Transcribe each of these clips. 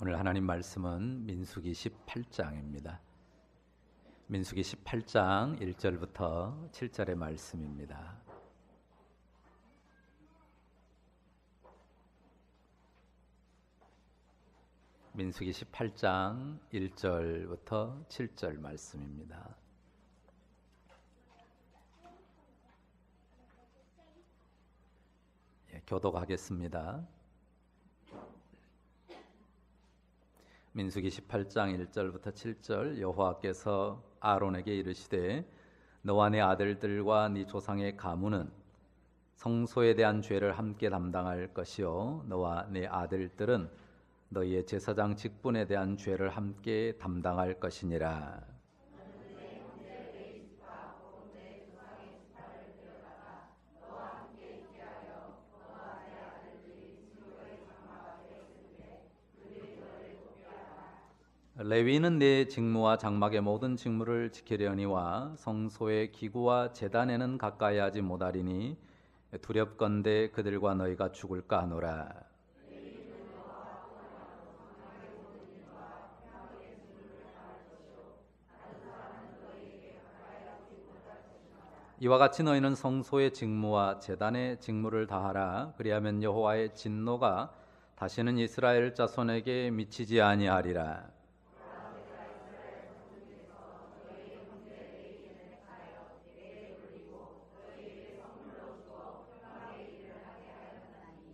오늘 하나님 말씀은 민수기 18장입니다. 민수기 18장 1절부터 7절의 말씀입니다. 민수기 18장 1절부터 7절 말씀입니다. 교독하겠습니다. 민수기 18장 1절부터 7절. 여호와께서 아론에게 이르시되 너와 네 아들들과 네 조상의 가문은 성소에 대한 죄를 함께 담당할 것이요 너와 네 아들들은 너희의 제사장 직분에 대한 죄를 함께 담당할 것이니라. 레위는 내 직무와 장막의 모든 직무를 지키려니와 성소의 기구와 제단에는 가까이 하지 못하리니 두렵건대 그들과 너희가 죽을까 하노라. 이와 같이 너희는 성소의 직무와 제단의 직무를 다하라. 그리하면 여호와의 진노가 다시는 이스라엘 자손에게 미치지 아니하리라.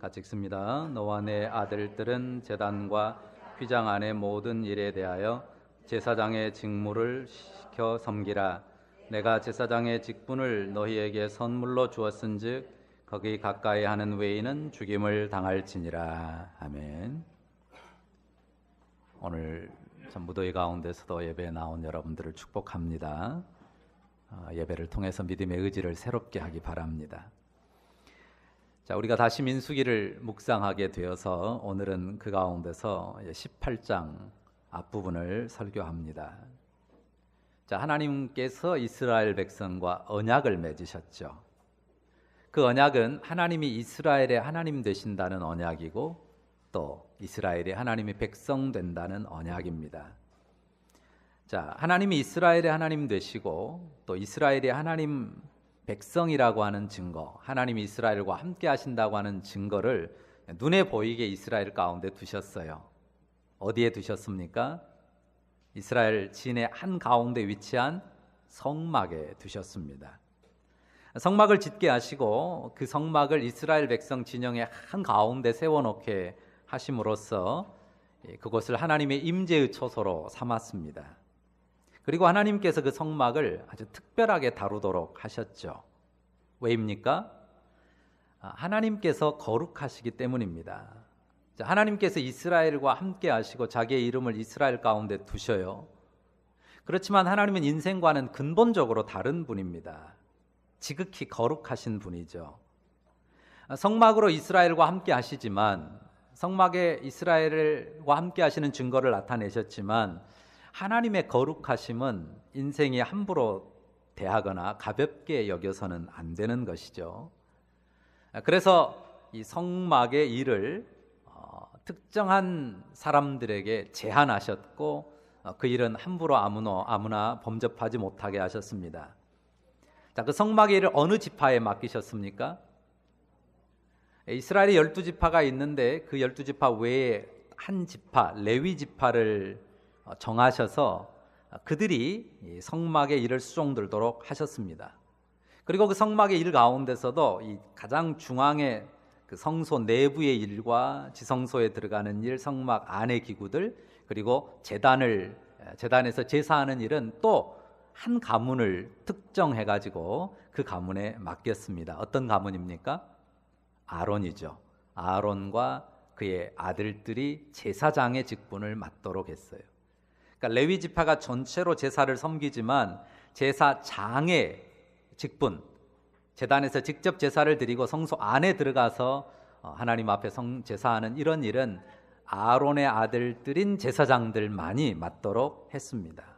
같이 읽습니다. 너와 내 아들들은 제단과 휘장 안의 모든 일에 대하여 제사장의 직무를 시켜 섬기라. 내가 제사장의 직분을 너희에게 선물로 주었은즉 거기 가까이 하는 외인은 죽임을 당할지니라. 아멘. 오늘 무더위 가운데서도 예배에 나온 여러분들을 축복합니다. 예배를 통해서 믿음의 의지를 새롭게 하기 바랍니다. 자, 우리가 다시 민수기를 묵상하게 되어서 오늘은 그 가운데서 18장 앞부분을 설교합니다. 자, 하나님께서 이스라엘 백성과 언약을 맺으셨죠. 그 언약은 하나님이 이스라엘의 하나님 되신다는 언약이고 또 이스라엘이 하나님의 백성 된다는 언약입니다. 자, 하나님이 이스라엘의 하나님 되시고 또 이스라엘이 하나님 백성이라고 하는 증거, 하나님이 이스라엘과 함께 하신다고 하는 증거를 눈에 보이게 이스라엘 가운데 두셨어요. 어디에 두셨습니까? 이스라엘 진의 한 가운데 위치한 성막에 두셨습니다. 성막을 짓게 하시고 그 성막을 이스라엘 백성 진영의 한 가운데 세워놓게 하심으로써 그것을 하나님의 임재의 처소로 삼았습니다. 그리고 하나님께서 그 성막을 아주 특별하게 다루도록 하셨죠. 왜입니까? 하나님께서 거룩하시기 때문입니다. 하나님께서 이스라엘과 함께 하시고 자기의 이름을 이스라엘 가운데 두셔요. 그렇지만 하나님은 인생과는 근본적으로 다른 분입니다. 지극히 거룩하신 분이죠. 성막으로 이스라엘과 함께 하시지만 성막에 이스라엘과 함께 하시는 증거를 나타내셨지만 하나님의 거룩하심은 인생이 함부로 대하거나 가볍게 여겨서는 안 되는 것이죠. 그래서 이 성막의 일을 특정한 사람들에게 제한하셨고 그 일은 함부로 아무나 범접하지 못하게 하셨습니다. 자, 그 성막의 일을 어느 지파에 맡기셨습니까? 이스라엘의 12지파가 있는데 그 12지파 외에 한 지파, 레위 지파를 정하셔서 그들이 성막의 일을 수종들도록 하셨습니다. 그리고 그 성막의 일 가운데서도 이 가장 중앙의 그 성소 내부의 일과 지성소에 들어가는 일, 성막 안의 기구들, 그리고 제단에서 제사하는 일은 또 한 가문을 특정해 가지고 그 가문에 맡겼습니다. 어떤 가문입니까? 아론이죠. 아론과 그의 아들들이 제사장의 직분을 맡도록 했어요. 그러니까 레위 지파가 전체로 제사를 섬기지만 제사장의 직분, 제단에서 직접 제사를 드리고 성소 안에 들어가서 하나님 앞에 제사하는 이런 일은 아론의 아들들인 제사장들만이 맡도록 했습니다.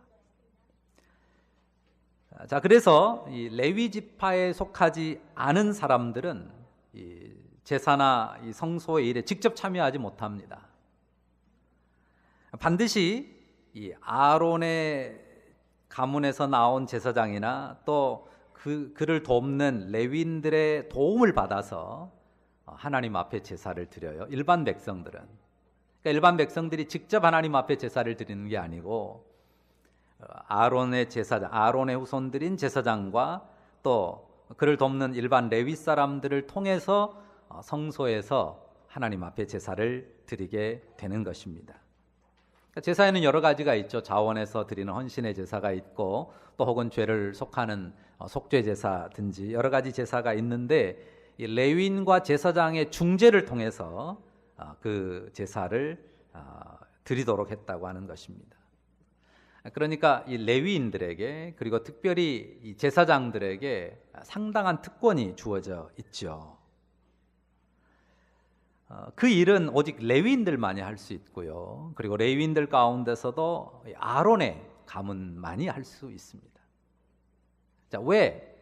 자, 그래서 이 레위 지파에 속하지 않은 사람들은 이 제사나 이 성소의 일에 직접 참여하지 못합니다. 반드시 이 아론의 가문에서 나온 제사장이나 또 그를 돕는 레위인들의 도움을 받아서 하나님 앞에 제사를 드려요. 일반 백성들은. 그러니까 일반 백성들이 직접 하나님 앞에 제사를 드리는 게 아니고 아론의 제사장, 아론의 후손들인 제사장과 또 그를 돕는 일반 레위 사람들을 통해서 성소에서 하나님 앞에 제사를 드리게 되는 것입니다. 제사에는 여러 가지가 있죠. 자원에서 드리는 헌신의 제사가 있고 또 혹은 죄를 속하는 속죄 제사든지 여러 가지 제사가 있는데 이 레위인과 제사장의 중재를 통해서 그 제사를 드리도록 했다고 하는 것입니다. 그러니까 이 레위인들에게 그리고 특별히 이 제사장들에게 상당한 특권이 주어져 있죠. 그 일은 오직 레위인들만이 할 수 있고요. 그리고 레위인들 가운데서도 아론의 가문만이 할 수 있습니다. 자, 왜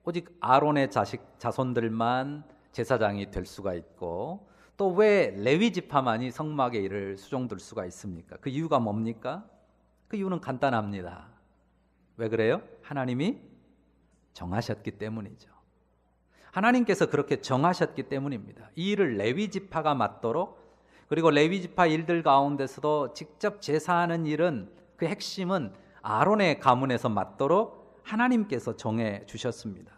오직 아론의 자손들만 제사장이 될 수가 있고 또 왜 레위 지파만이 성막의 일을 수종들 수가 있습니까? 그 이유가 뭡니까? 그 이유는 간단합니다. 왜 그래요? 하나님이 정하셨기 때문이죠. 하나님께서 그렇게 정하셨기 때문입니다. 이 일을 레위 지파가 맡도록 그리고 레위 지파 일들 가운데서도 직접 제사하는 일은 그 핵심은 아론의 가문에서 맡도록 하나님께서 정해 주셨습니다.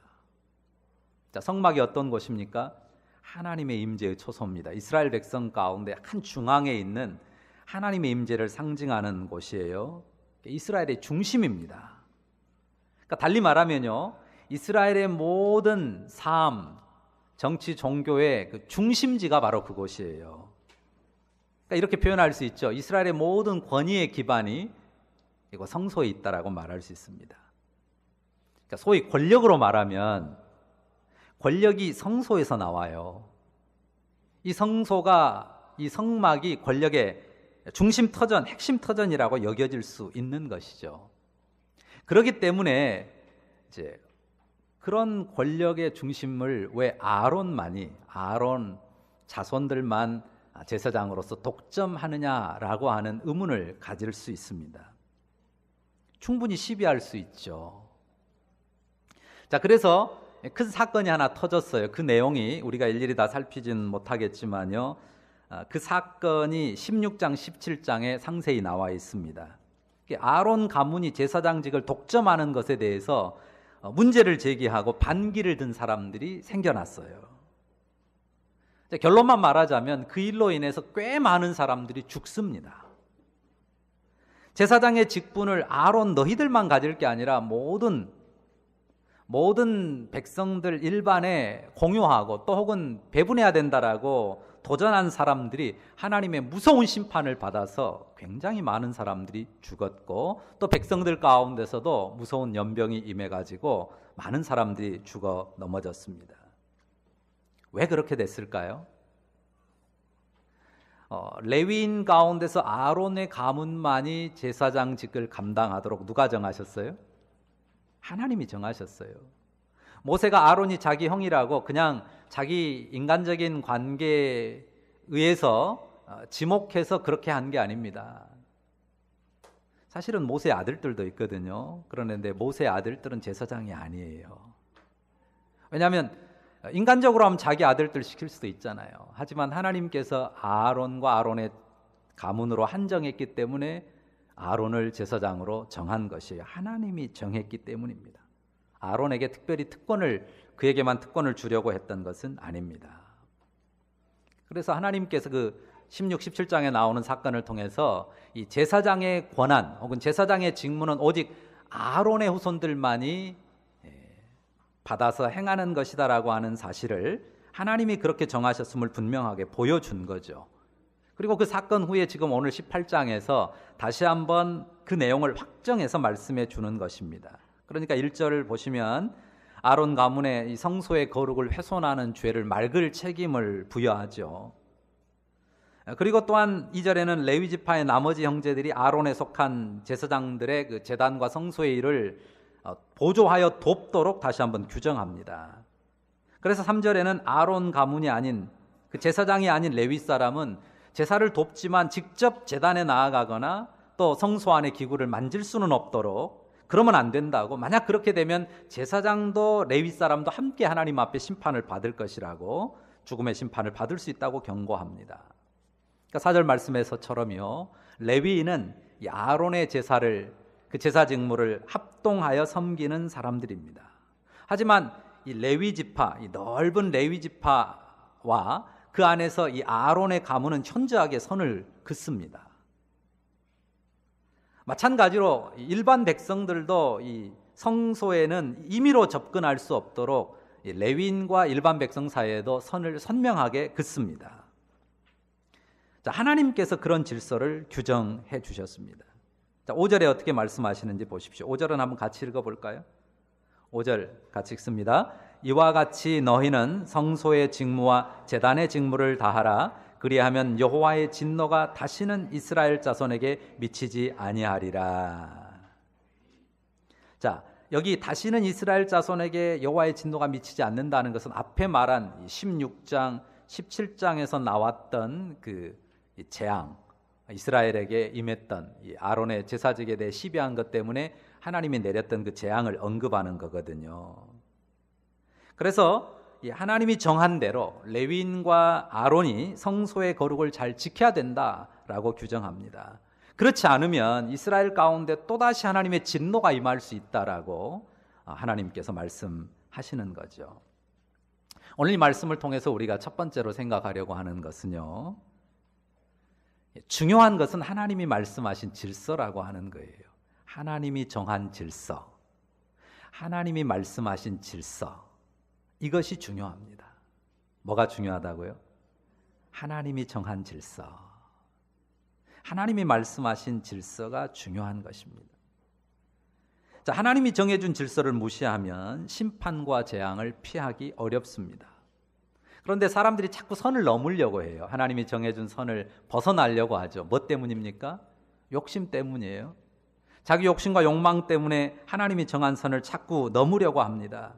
자, 성막이 어떤 곳입니까? 하나님의 임재의 초소입니다. 이스라엘 백성 가운데 한 중앙에 있는 하나님의 임재를 상징하는 곳이에요. 이스라엘의 중심입니다. 그러니까 달리 말하면요, 이스라엘의 모든 삶, 정치, 종교의 그 중심지가 바로 그곳이에요. 그러니까 이렇게 표현할 수 있죠. 이스라엘의 모든 권위의 기반이 이거 성소에 있다라고 말할 수 있습니다. 그러니까 소위 권력으로 말하면 권력이 성소에서 나와요. 이 성소가, 이 성막이 권력의 중심 터전, 핵심 터전이라고 여겨질 수 있는 것이죠. 그렇기 때문에 이제 그런 권력의 중심을 왜 아론 자손들만 제사장으로서 독점하느냐라고 하는 의문을 가질 수 있습니다. 충분히 시비할 수 있죠. 자, 그래서 큰 사건이 하나 터졌어요. 그 내용이 우리가 일일이 다 살피진 못하겠지만요. 그 사건이 16장, 17장에 상세히 나와 있습니다. 아론 가문이 제사장직을 독점하는 것에 대해서 문제를 제기하고 반기를 든 사람들이 생겨났어요. 결론만 말하자면 그 일로 인해서 꽤 많은 사람들이 죽습니다. 제사장의 직분을 아론 너희들만 가질 게 아니라 모든 백성들 일반에 공유하고 또 혹은 배분해야 된다라고 도전한 사람들이 하나님의 무서운 심판을 받아서 굉장히 많은 사람들이 죽었고 또 백성들 가운데서도 무서운 연병이 임해가지고 많은 사람들이 죽어 넘어졌습니다. 왜 그렇게 됐을까요? 레위인 가운데서 아론의 가문만이 제사장직을 감당하도록 누가 정하셨어요? 하나님이 정하셨어요. 모세가 아론이 자기 형이라고 그냥 자기 인간적인 관계에 의해서 지목해서 그렇게 한 게 아닙니다. 사실은 모세의 아들들도 있거든요. 그런데 모세의 아들들은 제사장이 아니에요. 왜냐하면 인간적으로 하면 자기 아들들 시킬 수도 있잖아요. 하지만 하나님께서 아론과 아론의 가문으로 한정했기 때문에 아론을 제사장으로 정한 것이에요. 하나님이 정했기 때문입니다. 아론에게 특별히 그에게만 특권을 주려고 했던 것은 아닙니다. 그래서 하나님께서 그 16, 17장에 나오는 사건을 통해서 이 제사장의 권한 혹은 제사장의 직무는 오직 아론의 후손들만이 받아서 행하는 것이다라고 하는 사실을 하나님이 그렇게 정하셨음을 분명하게 보여준 거죠. 그리고 그 사건 후에 지금 오늘 18장에서 다시 한번 그 내용을 확정해서 말씀해 주는 것입니다. 그러니까 1절을 보시면 아론 가문의 이 성소의 거룩을 훼손하는 죄를 맑을 책임을 부여하죠. 그리고 또한 2절에는 레위 지파의 나머지 형제들이 아론에 속한 제사장들의 그 제단과 성소의 일을 보조하여 돕도록 다시 한번 규정합니다. 그래서 3절에는 아론 가문이 아닌 그 제사장이 아닌 레위 사람은 제사를 돕지만 직접 제단에 나아가거나 또 성소 안의 기구를 만질 수는 없도록 그러면 안 된다고, 만약 그렇게 되면 제사장도 레위 사람도 함께 하나님 앞에 심판을 받을 것이라고, 죽음의 심판을 받을 수 있다고 경고합니다. 그러니까 4절 말씀에서처럼요, 레위인은 이 아론의 제사를, 그 제사 직무를 합동하여 섬기는 사람들입니다. 하지만 이 레위 지파, 이 넓은 레위 지파와 그 안에서 이 아론의 가문은 현저하게 선을 긋습니다. 마찬가지로 일반 백성들도 이 성소에는 임의로 접근할 수 없도록 레위인과 일반 백성 사이에도 선을 선명하게 긋습니다. 자, 하나님께서 그런 질서를 규정해 주셨습니다. 자, 5절에 어떻게 말씀하시는지 보십시오. 5절은 한번 같이 읽어볼까요? 5절 같이 읽습니다. 이와 같이 너희는 성소의 직무와 제단의 직무를 다하라. 그리하면 여호와의 진노가 다시는 이스라엘 자손에게 미치지 아니하리라. 자, 여기 다시는 이스라엘 자손에게 여호와의 진노가 미치지 않는다는 것은 앞에 말한 16장, 17장에서 나왔던 그 재앙, 이스라엘에게 임했던 이 아론의 제사직에 대해 시비한 것 때문에 하나님이 내렸던 그 재앙을 언급하는 거거든요. 그래서 이 하나님이 정한 대로 레위인과 아론이 성소의 거룩을 잘 지켜야 된다라고 규정합니다. 그렇지 않으면 이스라엘 가운데 또다시 하나님의 진노가 임할 수 있다라고 하나님께서 말씀하시는 거죠. 오늘 이 말씀을 통해서 우리가 첫 번째로 생각하려고 하는 것은요, 중요한 것은 하나님이 말씀하신 질서라고 하는 거예요. 하나님이 정한 질서, 하나님이 말씀하신 질서, 이것이 중요합니다. 뭐가 중요하다고요? 하나님이 정한 질서, 하나님이 말씀하신 질서가 중요한 것입니다. 자, 하나님이 정해준 질서를 무시하면 심판과 재앙을 피하기 어렵습니다. 그런데 사람들이 자꾸 선을 넘으려고 해요. 하나님이 정해준 선을 벗어나려고 하죠. 뭐 때문입니까? 욕심 때문이에요. 자기 욕심과 욕망 때문에 하나님이 정한 선을 자꾸 넘으려고 합니다.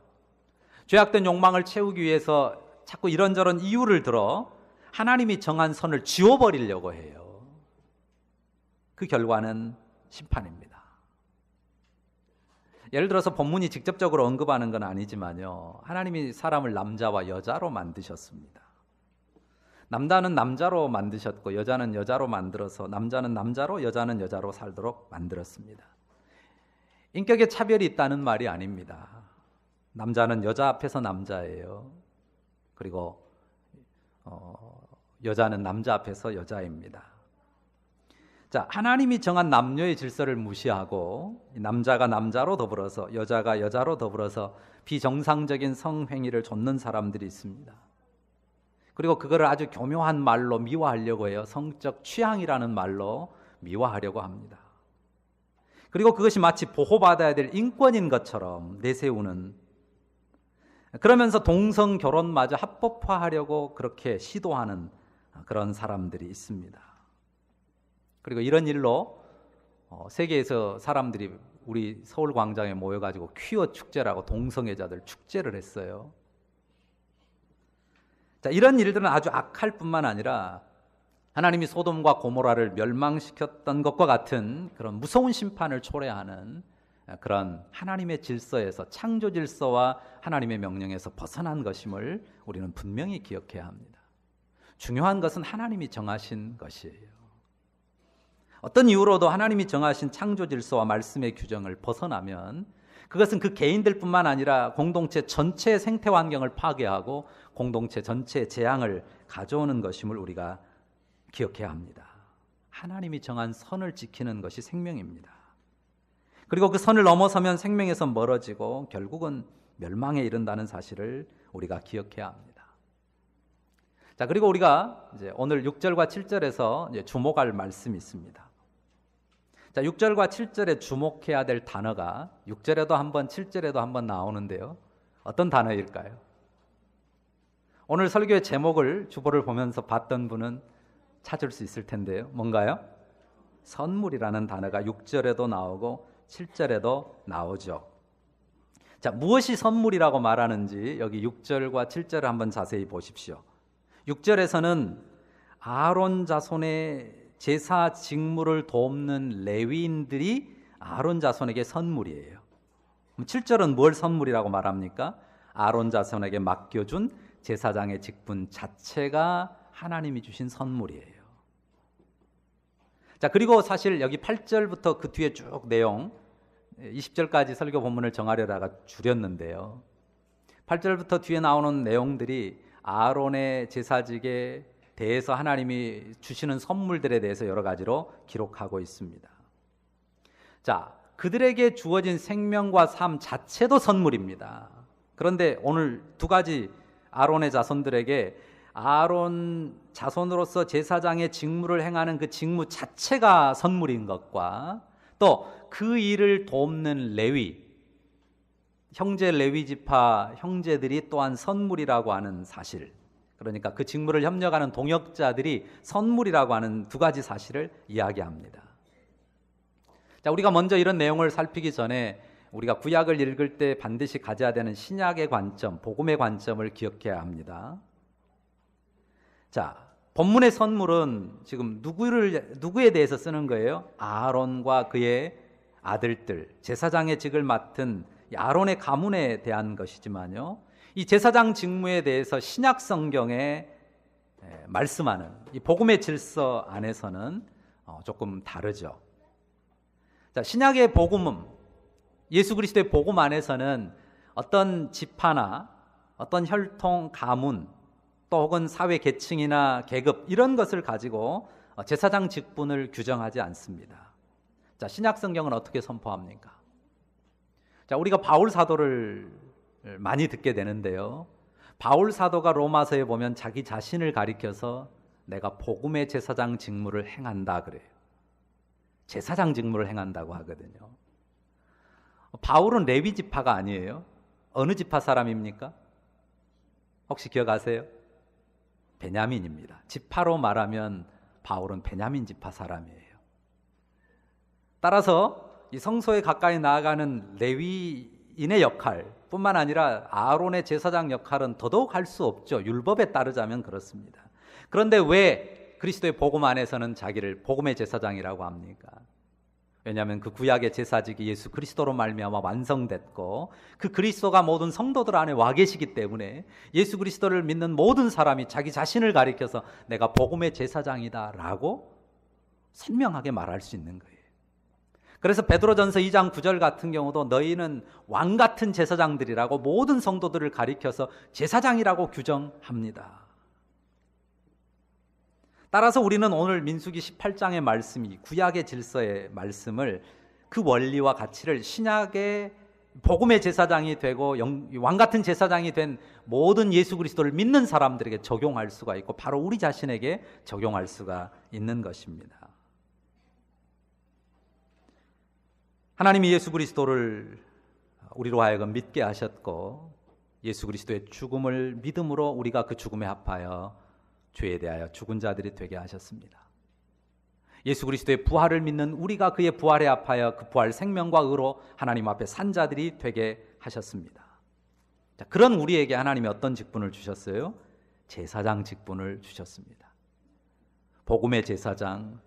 죄악된 욕망을 채우기 위해서 자꾸 이런저런 이유를 들어 하나님이 정한 선을 지워버리려고 해요. 그 결과는 심판입니다. 예를 들어서 본문이 직접적으로 언급하는 건 아니지만요, 하나님이 사람을 남자와 여자로 만드셨습니다. 남자는 남자로 만드셨고 여자는 여자로 만들어서 남자는 남자로 여자는 여자로 살도록 만들었습니다. 인격의 차별이 있다는 말이 아닙니다. 남자는 여자 앞에서 남자예요. 그리고 여자는 남자 앞에서 여자입니다. 자, 하나님이 정한 남녀의 질서를 무시하고 남자가 남자로 더불어서 여자가 여자로 더불어서 비정상적인 성행위를 좇는 사람들이 있습니다. 그리고 그거를 아주 교묘한 말로 미화하려고 해요. 성적 취향이라는 말로 미화하려고 합니다. 그리고 그것이 마치 보호받아야 될 인권인 것처럼 내세우는, 그러면서 동성 결혼마저 합법화하려고 그렇게 시도하는 그런 사람들이 있습니다. 그리고 이런 일로 세계에서 사람들이 우리 서울 광장에 모여가지고 퀴어 축제라고 동성애자들 축제를 했어요. 자, 이런 일들은 아주 악할 뿐만 아니라 하나님이 소돔과 고모라를 멸망시켰던 것과 같은 그런 무서운 심판을 초래하는 그런 하나님의 질서에서, 창조 질서와 하나님의 명령에서 벗어난 것임을 우리는 분명히 기억해야 합니다. 중요한 것은 하나님이 정하신 것이에요. 어떤 이유로도 하나님이 정하신 창조 질서와 말씀의 규정을 벗어나면 그것은 그 개인들뿐만 아니라 공동체 전체의 생태 환경을 파괴하고 공동체 전체의 재앙을 가져오는 것임을 우리가 기억해야 합니다. 하나님이 정한 선을 지키는 것이 생명입니다. 그리고 그 선을 넘어서면 생명에서 멀어지고 결국은 멸망에 이른다는 사실을 우리가 기억해야 합니다. 자, 그리고 우리가 이제 오늘 6절과 7절에서 이제 주목할 말씀이 있습니다. 자, 6절과 7절에 주목해야 될 단어가 6절에도 한번 7절에도 한번 나오는데요. 어떤 단어일까요? 오늘 설교의 제목을 주보를 보면서 봤던 분은 찾을 수 있을 텐데요. 뭔가요? 선물이라는 단어가 6절에도 나오고 7절에도 나오죠. 자, 무엇이 선물이라고 말하는지 여기 6절과 7절을 한번 자세히 보십시오. 6절에서는 아론 자손의 제사 직무를 돕는 레위인들이 아론 자손에게 선물이에요. 7절은 뭘 선물이라고 말합니까? 아론 자손에게 맡겨준 제사장의 직분 자체가 하나님이 주신 선물이에요. 자, 그리고 사실 여기 8절부터 그 뒤에 쭉 내용 20절까지 설교 본문을 정하려다가 줄였는데요. 8절부터 뒤에 나오는 내용들이 아론의 제사직에 대해서 하나님이 주시는 선물들에 대해서 여러 가지로 기록하고 있습니다. 자, 그들에게 주어진 생명과 삶 자체도 선물입니다. 그런데 오늘 두 가지 아론의 자손들에게 아론 자손으로서 제사장의 직무를 행하는 그 직무 자체가 선물인 것과 또 그 일을 돕는 레위, 형제 레위 지파 형제들이 또한 선물이라고 하는 사실, 그러니까 그 직무를 협력하는 동역자들이 선물이라고 하는 두 가지 사실을 이야기합니다. 자, 우리가 먼저 이런 내용을 살피기 전에 우리가 구약을 읽을 때 반드시 가져야 되는 신약의 관점, 복음의 관점을 기억해야 합니다. 자, 본문의 선물은 지금 누구에 대해서 쓰는 거예요? 아론과 그의 아들들, 제사장의 직을 맡은 아론의 가문에 대한 것이지만요, 이 제사장 직무에 대해서 신약 성경에 말씀하는 이 복음의 질서 안에서는 조금 다르죠. 자, 신약의 복음은, 예수 그리스도의 복음 안에서는 어떤 지파나 어떤 혈통, 가문, 또 혹은 사회 계층이나 계급 이런 것을 가지고 제사장 직분을 규정하지 않습니다. 자, 신약 성경은 어떻게 선포합니까? 자, 우리가 바울 사도를 많이 듣게 되는데요. 바울 사도가 로마서에 보면 자기 자신을 가리켜서 내가 복음의 제사장 직무를 행한다 그래요. 제사장 직무를 행한다고 하거든요. 바울은 레위 지파가 아니에요. 어느 지파 사람입니까? 혹시 기억하세요? 베냐민입니다. 지파로 말하면 바울은 베냐민 지파 사람이에요. 따라서 이 성소에 가까이 나아가는 레위인의 역할 뿐만 아니라 아론의 제사장 역할은 더더욱 할 수 없죠. 율법에 따르자면 그렇습니다. 그런데 왜 그리스도의 복음 안에서는 자기를 복음의 제사장이라고 합니까? 왜냐하면 그 구약의 제사직이 예수 그리스도로 말미암아 완성됐고 그 그리스도가 모든 성도들 안에 와 계시기 때문에 예수 그리스도를 믿는 모든 사람이 자기 자신을 가리켜서 내가 복음의 제사장이다라고 선명하게 말할 수 있는 거예요. 그래서 베드로전서 2장 9절 같은 경우도 너희는 왕 같은 제사장들이라고 모든 성도들을 가리켜서 제사장이라고 규정합니다. 따라서 우리는 오늘 민수기 18장의 말씀이 구약의 질서의 말씀을 그 원리와 가치를 신약의 복음의 제사장이 되고 왕 같은 제사장이 된 모든 예수 그리스도를 믿는 사람들에게 적용할 수가 있고 바로 우리 자신에게 적용할 수가 있는 것입니다. 하나님이 예수 그리스도를 우리로 하여금 믿게 하셨고 예수 그리스도의 죽음을 믿음으로 우리가 그 죽음에 합하여 죄에 대하여 죽은 자들이 되게 하셨습니다. 예수 그리스도의 부활을 믿는 우리가 그의 부활에 합하여 그 부활 생명과 의로 하나님 앞에 산 자들이 되게 하셨습니다. 자, 그런 우리에게 하나님이 어떤 직분을 주셨어요? 제사장 직분을 주셨습니다. 복음의 제사장,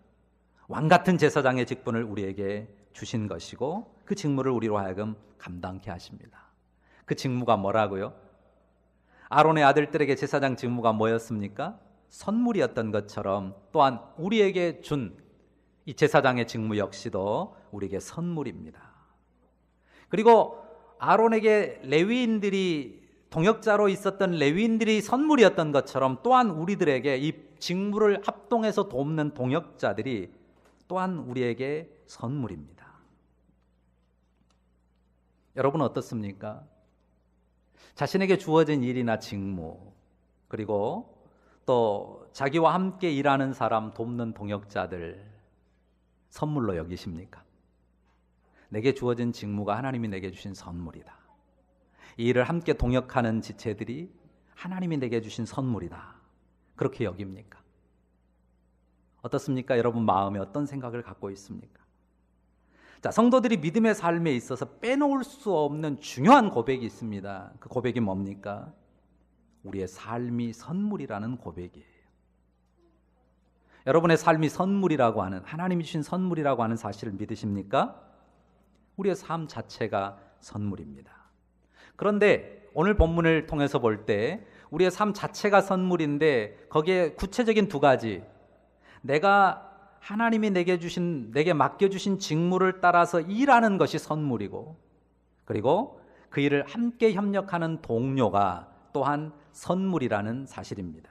왕 같은 제사장의 직분을 우리에게 주신 것이고 그 직무를 우리로 하여금 감당케 하십니다. 그 직무가 뭐라고요? 아론의 아들들에게 제사장 직무가 뭐였습니까? 선물이었던 것처럼 또한 우리에게 준 이 제사장의 직무 역시도 우리에게 선물입니다. 그리고 아론에게 레위인들이 동역자로 있었던 레위인들이 선물이었던 것처럼 또한 우리들에게 이 직무를 합동해서 돕는 동역자들이 또한 우리에게 선물입니다. 여러분 어떻습니까? 자신에게 주어진 일이나 직무, 그리고 또 자기와 함께 일하는 사람 돕는 동역자들 선물로 여기십니까? 내게 주어진 직무가 하나님이 내게 주신 선물이다. 이 일을 함께 동역하는 지체들이 하나님이 내게 주신 선물이다. 그렇게 여깁니까? 어떻습니까? 여러분 마음에 어떤 생각을 갖고 있습니까? 자, 성도들이 믿음의 삶에 있어서 빼놓을 수 없는 중요한 고백이 있습니다. 그 고백이 뭡니까? 우리의 삶이 선물이라는 고백이에요. 여러분의 삶이 선물이라고 하는, 하나님이 주신 선물이라고 하는 사실을 믿으십니까? 우리의 삶 자체가 선물입니다. 그런데 오늘 본문을 통해서 볼 때 우리의 삶 자체가 선물인데 거기에 구체적인 두 가지, 내가 하나님이 내게 맡겨주신 직무를 따라서 일하는 것이 선물이고, 그리고 그 일을 함께 협력하는 동료가 또한 선물이라는 사실입니다.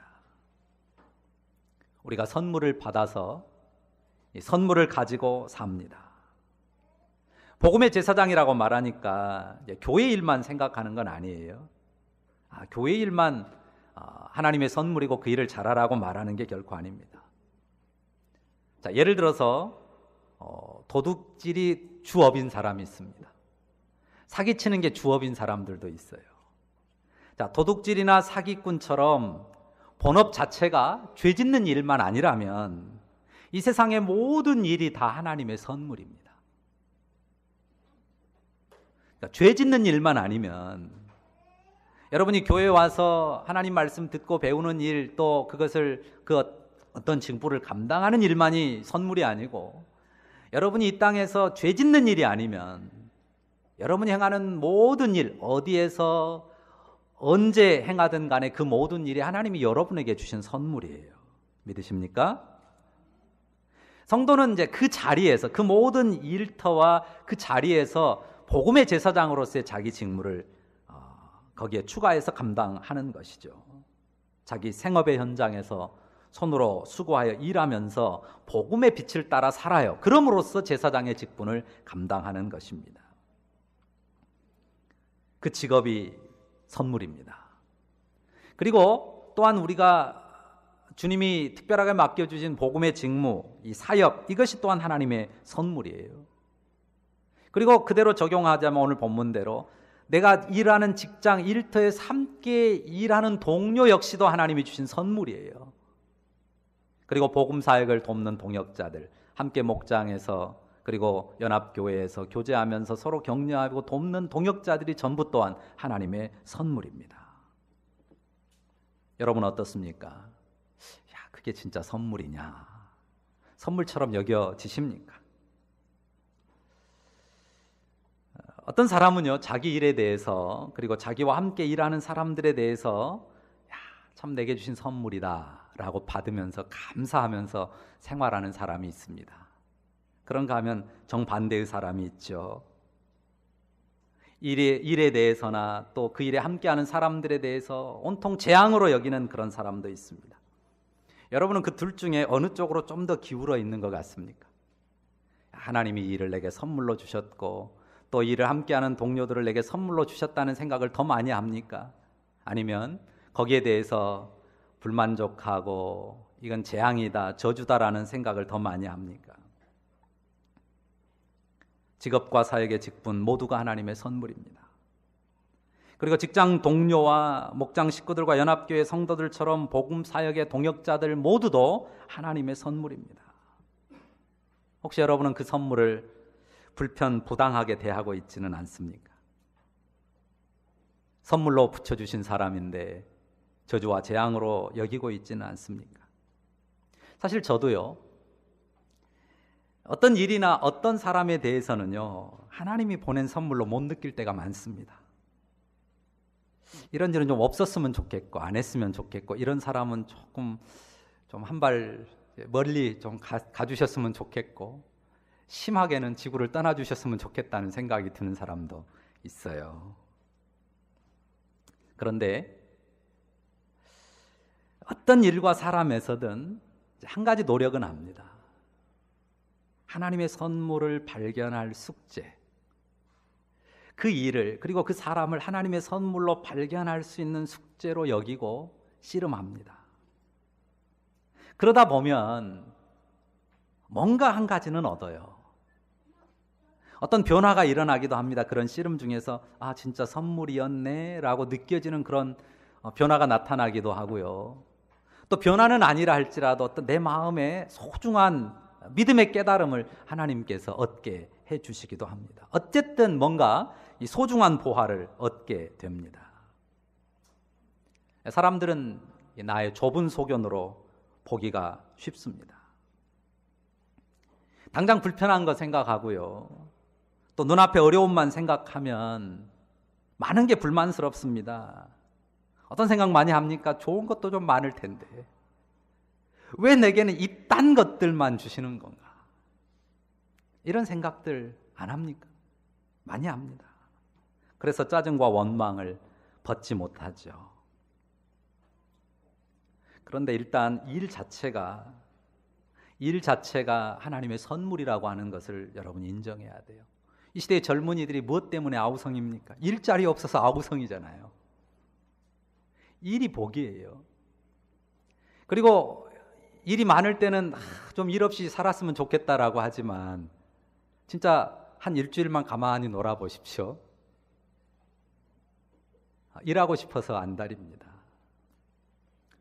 우리가 선물을 받아서 이 선물을 가지고 삽니다. 복음의 제사장이라고 말하니까 교회 일만 생각하는 건 아니에요. 교회 일만 하나님의 선물이고 그 일을 잘하라고 말하는 게 결코 아닙니다. 자, 예를 들어서 도둑질이 주업인 사람이 있습니다. 사기치는 게 주업인 사람들도 있어요. 자, 도둑질이나 사기꾼처럼 본업 자체가 죄 짓는 일만 아니라면 이 세상의 모든 일이 다 하나님의 선물입니다. 그러니까 죄 짓는 일만 아니면, 여러분이 교회에 와서 하나님 말씀 듣고 배우는 일, 또 그것을 어떤 직분을 감당하는 일만이 선물이 아니고, 여러분이 이 땅에서 죄 짓는 일이 아니면 여러분이 행하는 모든 일, 어디에서 언제 행하든 간에 그 모든 일이 하나님이 여러분에게 주신 선물이에요. 믿으십니까? 성도는 이제 그 자리에서, 그 모든 일터와 그 자리에서 복음의 제사장으로서의 자기 직무를 거기에 추가해서 감당하는 것이죠. 자기 생업의 현장에서 손으로 수고하여 일하면서 복음의 빛을 따라 살아요. 그럼으로써 제사장의 직분을 감당하는 것입니다. 그 직업이 선물입니다. 그리고 또한 우리가 주님이 특별하게 맡겨주신 복음의 직무, 이 사역, 이것이 또한 하나님의 선물이에요. 그리고 그대로 적용하자면 오늘 본문대로 내가 일하는 직장, 일터에서 함께 일하는 동료 역시도 하나님이 주신 선물이에요. 그리고 복음 사역을 돕는 동역자들, 함께 목장에서 그리고 연합교회에서 교제하면서 서로 격려하고 돕는 동역자들이 전부 또한 하나님의 선물입니다. 여러분 어떻습니까? 그게 진짜 선물이냐? 선물처럼 여겨지십니까? 어떤 사람은요, 자기 일에 대해서, 그리고 자기와 함께 일하는 사람들에 대해서 참 내게 주신 선물이다 라고 받으면서 감사하면서 생활하는 사람이 있습니다. 그런가 하면 정반대의 사람이 있죠. 일에 대해서나 또 그 일에 함께하는 사람들에 대해서 온통 재앙으로 여기는 그런 사람도 있습니다. 여러분은 그 둘 중에 어느 쪽으로 좀 더 기울어 있는 것 같습니까? 하나님이 이 일을 내게 선물로 주셨고 또 일을 함께하는 동료들을 내게 선물로 주셨다는 생각을 더 많이 합니까? 아니면 거기에 대해서 불만족하고 이건 재앙이다, 저주다라는 생각을 더 많이 합니까? 직업과 사역의 직분 모두가 하나님의 선물입니다. 그리고 직장 동료와 목장 식구들과 연합교회 성도들처럼 복음 사역의 동역자들 모두도 하나님의 선물입니다. 혹시 여러분은 그 선물을 부당하게 대하고 있지는 않습니까? 선물로 붙여주신 사람인데 저주와 재앙으로 여기고 있지는 않습니까? 사실 저도요, 어떤 일이나 어떤 사람에 대해서는요, 하나님이 보낸 선물로 못 느낄 때가 많습니다. 이런 일은 좀 없었으면 좋겠고 안 했으면 좋겠고 이런 사람은 조금 좀 한 발 멀리 좀 가주셨으면 좋겠고 심하게는 지구를 떠나주셨으면 좋겠다는 생각이 드는 사람도 있어요. 그런데 어떤 일과 사람에서든 한 가지 노력은 합니다. 하나님의 선물을 발견할 숙제, 그 일을 그리고 그 사람을 하나님의 선물로 발견할 수 있는 숙제로 여기고 씨름합니다. 그러다 보면 뭔가 한 가지는 얻어요. 어떤 변화가 일어나기도 합니다. 그런 씨름 중에서 진짜 선물이었네 라고 느껴지는 그런 변화가 나타나기도 하고요. 또 변화는 아니라 할지라도 어떤 내 마음에 소중한 믿음의 깨달음을 하나님께서 얻게 해주시기도 합니다. 어쨌든 뭔가 이 소중한 보화를 얻게 됩니다. 사람들은 나의 좁은 소견으로 보기가 쉽습니다. 당장 불편한 거 생각하고요. 또 눈앞에 어려움만 생각하면 많은 게 불만스럽습니다. 어떤 생각 많이 합니까? 좋은 것도 좀 많을 텐데 왜 내게는 이딴 것들만 주시는 건가? 이런 생각들 안 합니까? 많이 합니다. 그래서 짜증과 원망을 벗지 못하죠. 그런데 일단 일 자체가 하나님의 선물이라고 하는 것을 여러분이 인정해야 돼요. 이 시대의 젊은이들이 무엇 때문에 아우성입니까? 일자리 없어서 아우성이잖아요. 일이 복이에요. 그리고 일이 많을 때는 좀 일 없이 살았으면 좋겠다라고 하지만 진짜 한 일주일만 가만히 놀아보십시오. 일하고 싶어서 안달입니다.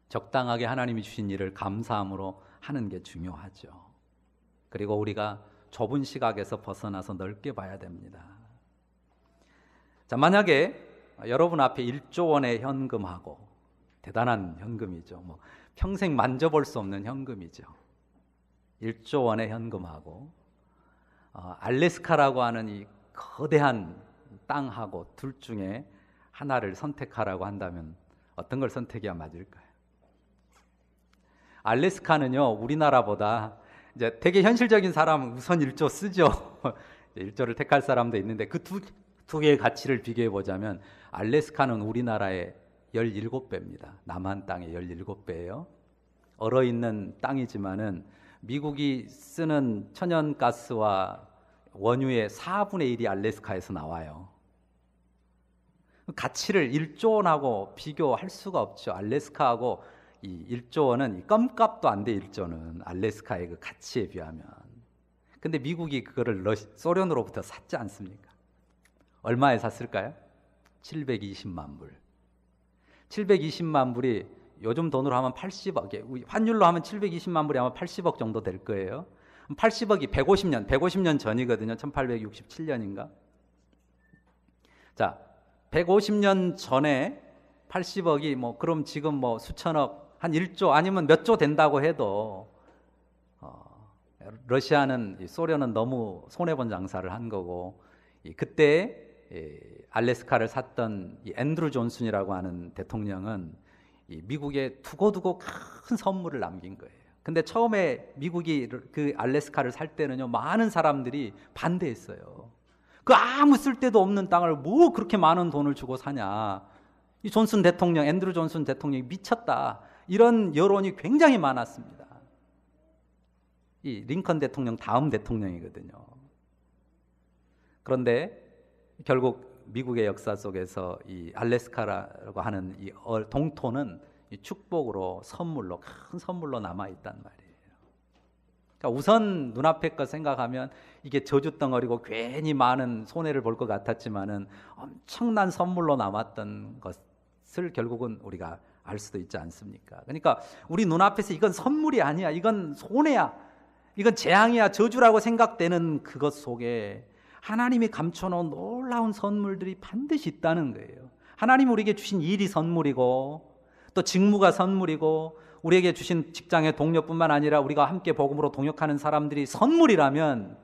적당하게 하나님이 주신 일을 감사함으로 하는 게 중요하죠. 그리고 우리가 좁은 시각에서 벗어나서 넓게 봐야 됩니다. 자, 만약에 여러분 앞에 1조 원의 현금하고 대단한 현금이죠. 평생 만져볼 수 없는 현금이죠. 1조 원의 현금하고 알래스카라고 하는 이 거대한 땅하고 둘 중에 하나를 선택하라고 한다면 어떤 걸 선택해야 맞을까요? 알래스카는요, 우리나라보다 이제 되게 현실적인 사람은 우선 1조 쓰죠. 1조를 택할 사람도 있는데 그 두 개의 가치를 비교해 보자면 알래스카는 우리나라의 17배입니다. 남한 땅의 17배예요. 얼어있는 땅이지만은 미국이 쓰는 천연가스와 원유의 4분의 1이 알래스카에서 나와요. 가치를 1조 원하고 비교할 수가 없죠. 알래스카하고 이 1조 원은 이 껌값도 안 돼. 1조는 알래스카의 그 가치에 비하면. 근데 미국이 그거를 소련으로부터 샀지 않습니까? 얼마에 샀을까요? 720만 불. 720만 불이 요즘 돈으로 하면 80억, 환율로 하면 720만 불이 아마 80억 정도 될 거예요. 80억이 150년 전이거든요. 1867년인가? 자, 150년 전에 80억이 그럼 지금 수천억, 한 1조 아니면 몇 조 된다고 해도 러시아는, 소련은 너무 손해본 장사를 한 거고, 그때 알래스카를 샀던 앤드루 존슨이라고 하는 대통령은 미국에 두고두고 큰 선물을 남긴 거예요. 근데 처음에 미국이 그 알래스카를 살 때는요, 많은 사람들이 반대했어요. 그 아무 쓸데도 없는 땅을 뭐 그렇게 많은 돈을 주고 사냐. 이 존슨 대통령, 앤드루 존슨 대통령이 미쳤다. 이런 여론이 굉장히 많았습니다. 이 링컨 대통령 다음 대통령이거든요. 그런데 결국 미국의 역사 속에서 이 알래스카라고 하는 이 동토는 이 축복으로 선물로, 큰 선물로 남아 있단 말이에요. 그러니까 우선 눈앞의 것 생각하면 이게 저주덩어리고 괜히 많은 손해를 볼 것 같았지만은 엄청난 선물로 남았던 것을 결국은 우리가 알 수도 있지 않습니까? 그러니까 우리 눈앞에서 이건 선물이 아니야, 이건 손해야, 이건 재앙이야, 저주라고 생각되는 그것 속에 하나님이 감춰놓은 놀라운 선물들이 반드시 있다는 거예요. 하나님이 우리에게 주신 일이 선물이고, 또 직무가 선물이고, 우리에게 주신 직장의 동료뿐만 아니라 우리가 함께 복음으로 동역하는 사람들이 선물이라면,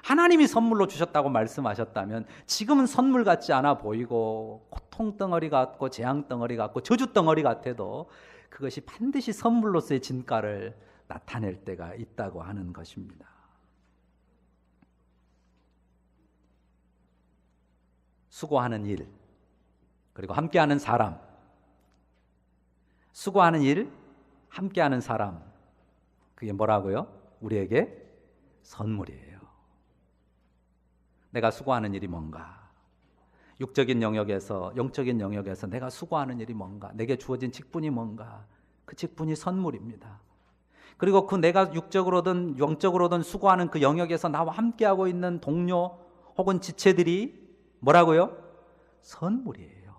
하나님이 선물로 주셨다고 말씀하셨다면 지금은 선물 같지 않아 보이고 고통덩어리 같고 재앙덩어리 같고 저주덩어리 같아도 그것이 반드시 선물로서의 진가를 나타낼 때가 있다고 하는 것입니다. 수고하는 일, 그리고 함께하는 사람. 수고하는 일, 함께하는 사람. 그게 뭐라고요? 우리에게 선물이에요. 내가 수고하는 일이 뭔가? 육적인 영역에서, 영적인 영역에서 내가 수고하는 일이 뭔가? 내게 주어진 직분이 뭔가? 그 직분이 선물입니다. 그리고 그 내가 육적으로든 영적으로든 수고하는 그 영역에서 나와 함께하고 있는 동료 혹은 지체들이 뭐라고요? 선물이에요.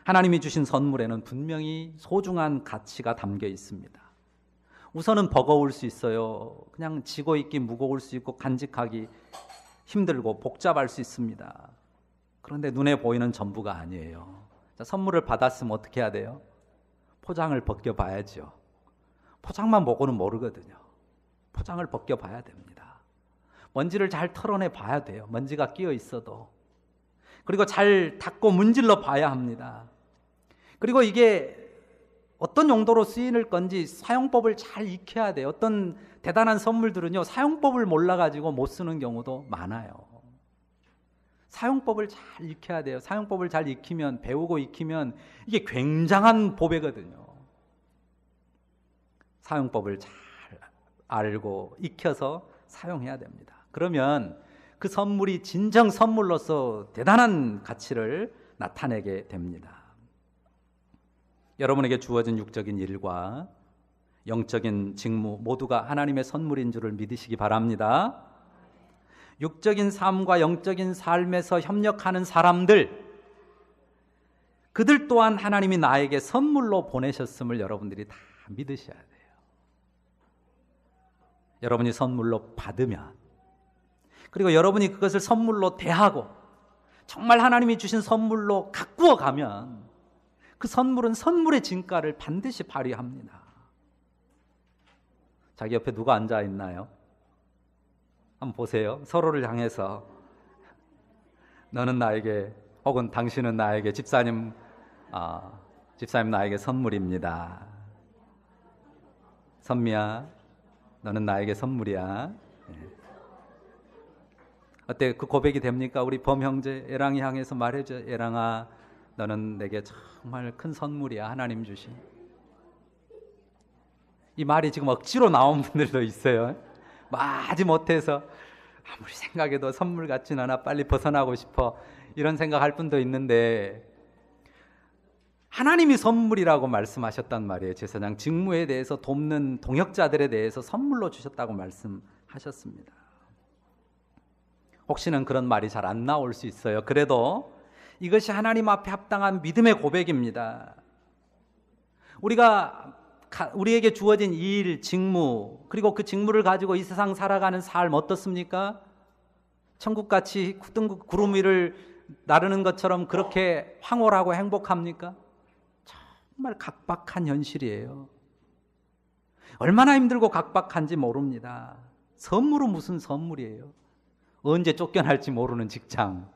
하나님이 주신 선물에는 분명히 소중한 가치가 담겨 있습니다. 우선은 버거울 수 있어요. 그냥 지고 있기 무거울 수 있고 간직하기 힘들고 복잡할 수 있습니다. 그런데 눈에 보이는 전부가 아니에요. 자, 선물을 받았으면 어떻게 해야 돼요? 포장을 벗겨봐야죠. 포장만 보고는 모르거든요. 포장을 벗겨봐야 됩니다. 먼지를 잘 털어내 봐야 돼요. 먼지가 끼어 있어도. 그리고 잘 닦고 문질러 봐야 합니다. 그리고 이게 어떤 용도로 쓰일 건지 사용법을 잘 익혀야 돼요. 어떤 대단한 선물들은요, 사용법을 몰라가지고 못 쓰는 경우도 많아요. 사용법을 잘 익혀야 돼요. 사용법을 잘 익히면, 배우고 익히면 이게 굉장한 보배거든요. 사용법을 잘 알고 익혀서 사용해야 됩니다. 그러면 그 선물이 진정 선물로서 대단한 가치를 나타내게 됩니다. 여러분에게 주어진 육적인 일과 영적인 직무 모두가 하나님의 선물인 줄을 믿으시기 바랍니다. 육적인 삶과 영적인 삶에서 협력하는 사람들, 그들 또한 하나님이 나에게 선물로 보내셨음을 여러분들이 다 믿으셔야 돼요. 여러분이 선물로 받으면, 그리고 여러분이 그것을 선물로 대하고 정말 하나님이 주신 선물로 가꾸어 가면 그 선물은 선물의 진가를 반드시 발휘합니다. 자기 옆에 누가 앉아 있나요? 한번 보세요. 서로를 향해서 너는 나에게, 혹은 당신은 나에게, 집사님 나에게 선물입니다. 선미야, 너는 나에게 선물이야. 어때? 그 고백이 됩니까? 우리 범형제 애랑이 향해서 말해줘. 애랑아, 너는 내게 정말 큰 선물이야. 하나님 주신. 이 말이 지금 억지로 나온 분들도 있어요. 마지 못해서 아무리 생각해도 선물 같진 않아. 빨리 벗어나고 싶어. 이런 생각할 분도 있는데, 하나님이 선물이라고 말씀하셨단 말이에요. 제사장 직무에 대해서 돕는 동역자들에 대해서 선물로 주셨다고 말씀하셨습니다. 혹시는 그런 말이 잘 안 나올 수 있어요. 그래도 이것이 하나님 앞에 합당한 믿음의 고백입니다. 우리에게 주어진 일, 직무, 그리고 그 직무를 가지고 이 세상 살아가는 삶 어떻습니까? 천국같이 구름 위를 나르는 것처럼 그렇게 황홀하고 행복합니까? 정말 각박한 현실이에요. 얼마나 힘들고 각박한지 모릅니다. 선물은 무슨 선물이에요? 언제 쫓겨날지 모르는 직장,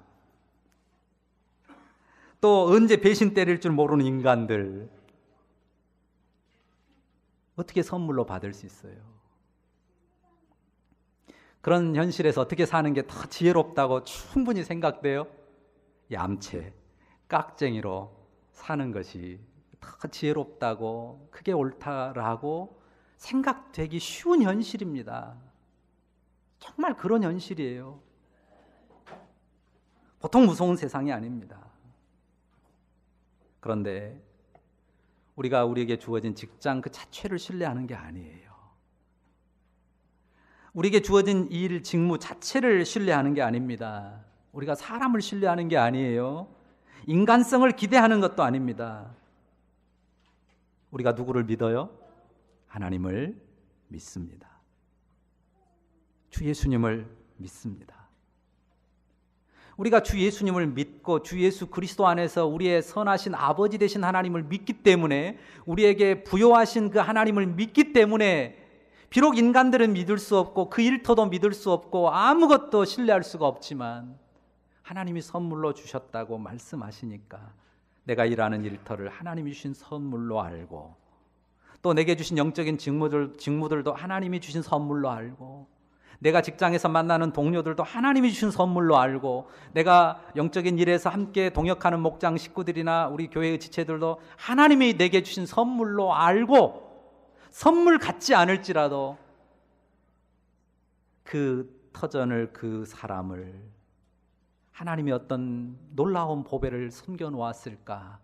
또 언제 배신 때릴 줄 모르는 인간들, 어떻게 선물로 받을 수 있어요? 그런 현실에서 어떻게 사는 게 더 지혜롭다고 충분히 생각돼요? 얌체, 깍쟁이로 사는 것이 더 지혜롭다고, 크게 옳다라고 생각되기 쉬운 현실입니다. 정말 그런 현실이에요. 보통 무서운 세상이 아닙니다. 그런데 우리가 우리에게 주어진 직장 그 자체를 신뢰하는 게 아니에요. 우리에게 주어진 일, 직무 자체를 신뢰하는 게 아닙니다. 우리가 사람을 신뢰하는 게 아니에요. 인간성을 기대하는 것도 아닙니다. 우리가 누구를 믿어요? 하나님을 믿습니다. 주 예수님을 믿습니다. 우리가 주 예수님을 믿고 주 예수 그리스도 안에서 우리의 선하신 아버지 되신 하나님을 믿기 때문에, 우리에게 부여하신 그 하나님을 믿기 때문에, 비록 인간들은 믿을 수 없고 그 일터도 믿을 수 없고 아무것도 신뢰할 수가 없지만 하나님이 선물로 주셨다고 말씀하시니까 내가 일하는 일터를 하나님이 주신 선물로 알고, 또 내게 주신 영적인 직무들도 하나님이 주신 선물로 알고, 내가 직장에서 만나는 동료들도 하나님이 주신 선물로 알고, 내가 영적인 일에서 함께 동역하는 목장 식구들이나 우리 교회의 지체들도 하나님이 내게 주신 선물로 알고, 선물 같지 않을지라도 그 터전을, 그 사람을 하나님이 어떤 놀라운 보배를 숨겨놓았을까,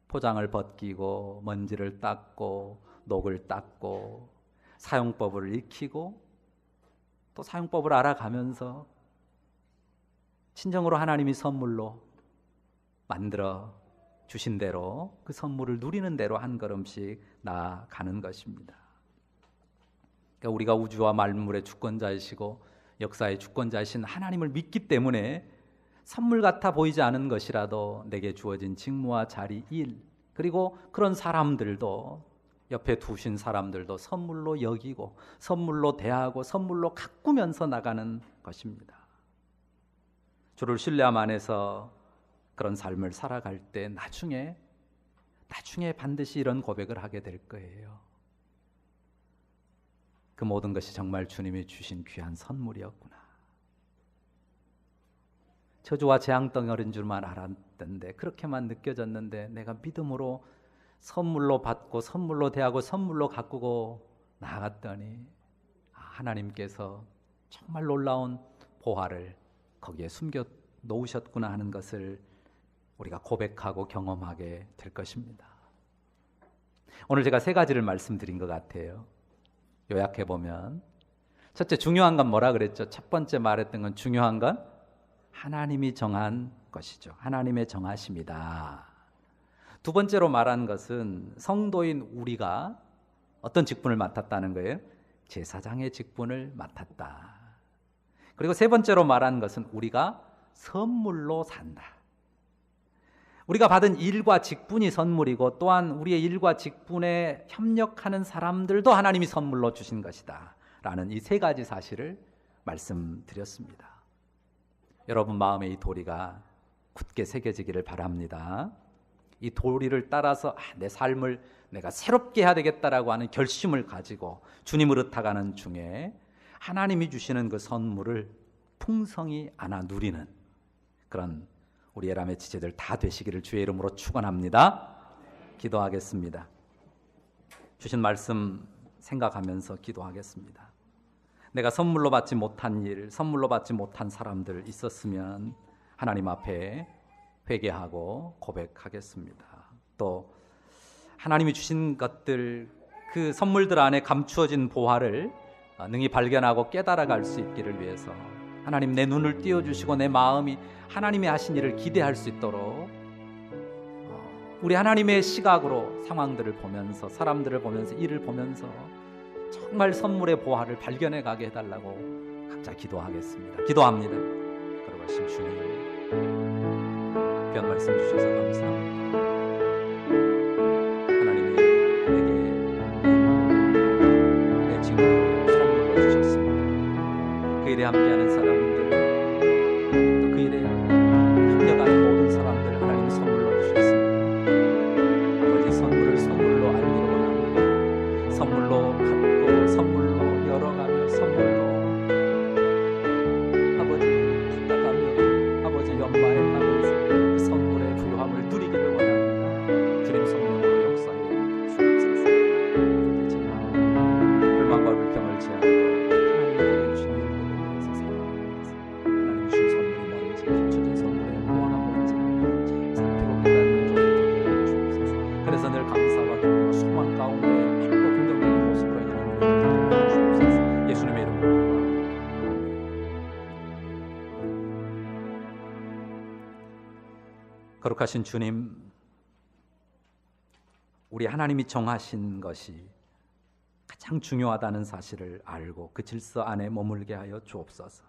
포장을 벗기고 먼지를 닦고 녹을 닦고 사용법을 익히고 또 사용법을 알아가면서 진정으로 하나님이 선물로 만들어 주신 대로 그 선물을 누리는 대로 한 걸음씩 나아가는 것입니다. 그러니까 우리가 우주와 만물의 주권자이시고 역사의 주권자이신 하나님을 믿기 때문에 선물 같아 보이지 않은 것이라도 내게 주어진 직무와 자리, 일, 그리고 그런 사람들도 옆에 두신 사람들도 선물로 여기고 선물로 대하고 선물로 가꾸면서 나가는 것입니다. 주를 신뢰함 안에서 그런 삶을 살아갈 때 나중에 반드시 이런 고백을 하게 될 거예요. 그 모든 것이 정말 주님이 주신 귀한 선물이었구나. 저주와 재앙 덩어리인 줄만 알았던데, 그렇게만 느껴졌는데 내가 믿음으로 선물로 받고 선물로 대하고 선물로 가꾸고 나아갔더니 하나님께서 정말 놀라운 보화를 거기에 숨겨 놓으셨구나 하는 것을 우리가 고백하고 경험하게 될 것입니다. 오늘 제가 3가지를 말씀드린 것 같아요. 요약해보면, 첫째, 중요한 건 뭐라 그랬죠? 첫 번째 말했던 건 중요한 건 하나님이 정한 것이죠. 하나님의 정하심이다. 두 번째로 말한 것은 성도인 우리가 어떤 직분을 맡았다는 거예요? 제사장의 직분을 맡았다. 그리고 세 번째로 말한 것은 우리가 선물로 산다. 우리가 받은 일과 직분이 선물이고 또한 우리의 일과 직분에 협력하는 사람들도 하나님이 선물로 주신 것이다 라는 이 3가지 사실을 말씀드렸습니다. 여러분 마음에 이 도리가 굳게 새겨지기를 바랍니다. 이 도리를 따라서 내 삶을 내가 새롭게 해야 되겠다라고 하는 결심을 가지고 주님을 의탁하는 중에 하나님이 주시는 그 선물을 풍성히 안아 누리는 그런 우리 예람의 지체들 다 되시기를 주의 이름으로 축원합니다. 기도하겠습니다. 주신 말씀 생각하면서 기도하겠습니다. 내가 선물로 받지 못한 일, 선물로 받지 못한 사람들 있었으면 하나님 앞에 회개하고 고백하겠습니다. 또 하나님이 주신 것들, 그 선물들 안에 감추어진 보화를 능히 발견하고 깨달아갈 수 있기를 위해서 하나님 내 눈을 띄워주시고 내 마음이 하나님이 하신 일을 기대할 수 있도록 우리 하나님의 시각으로 상황들을 보면서 사람들을 보면서 일을 보면서 정말 선물의 보화를 발견해 가게 해달라고 각자 기도하겠습니다. 기도합니다. 걸어가신 주님, 귀한 말씀 주셔서 감사합니다. 하나님이 내게 내 친구를 선물로 주셨습니다. 그 일에 함께하는 사람들, 또 그 일에 협력하는 모든 사람들 하나님이 선물로 주셨습니다. 아버지, 선물을 선물로 알기를 원합니다. 선물로 갖고 선물로 열어가며 선물로 아버지 받아가며 아버지 연마해 가면서 그 선물의 부유함을 누리기를 원합니다. 주님 성령으로 역사해 주옵소서. 제가 불만과 불평을 제하고 하나님께 주신 일들을 위해서 살아가면서 하나님 주신 선물이 뭔지, 감춰진 선물의 무언한 뭔지 잘 살피고 깨닫는 종이 되게 주옵소서. 그래서 늘 감사받고 소망 가운데 밝고 긍정적인 모습으로 하나님을 기도해 주옵소서. 예수님의 이름으로. 거룩하신 주님, 우리 하나님이 정하신 것이 가장 중요하다는 사실을 알고 그 질서 안에 머물게 하여 주옵소서.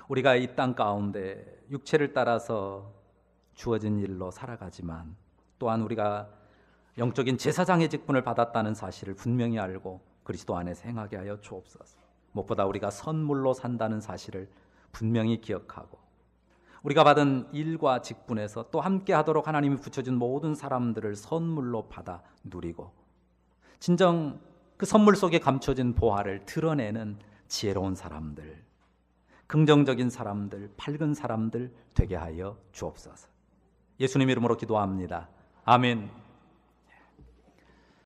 우리가 이 땅 가운데 육체를 따라서 주어진 일로 살아가지만 또한 우리가 영적인 제사장의 직분을 받았다는 사실을 분명히 알고 그리스도 안에서 행하게 하여 주옵소서. 무엇보다 우리가 선물로 산다는 사실을 분명히 기억하고 우리가 받은 일과 직분에서 또 함께 하도록 하나님이 붙여준 모든 사람들을 선물로 받아 누리고 진정 그 선물 속에 감춰진 보화를 드러내는 지혜로운 사람들, 긍정적인 사람들, 밝은 사람들 되게 하여 주옵소서. 예수님 이름으로 기도합니다. 아멘.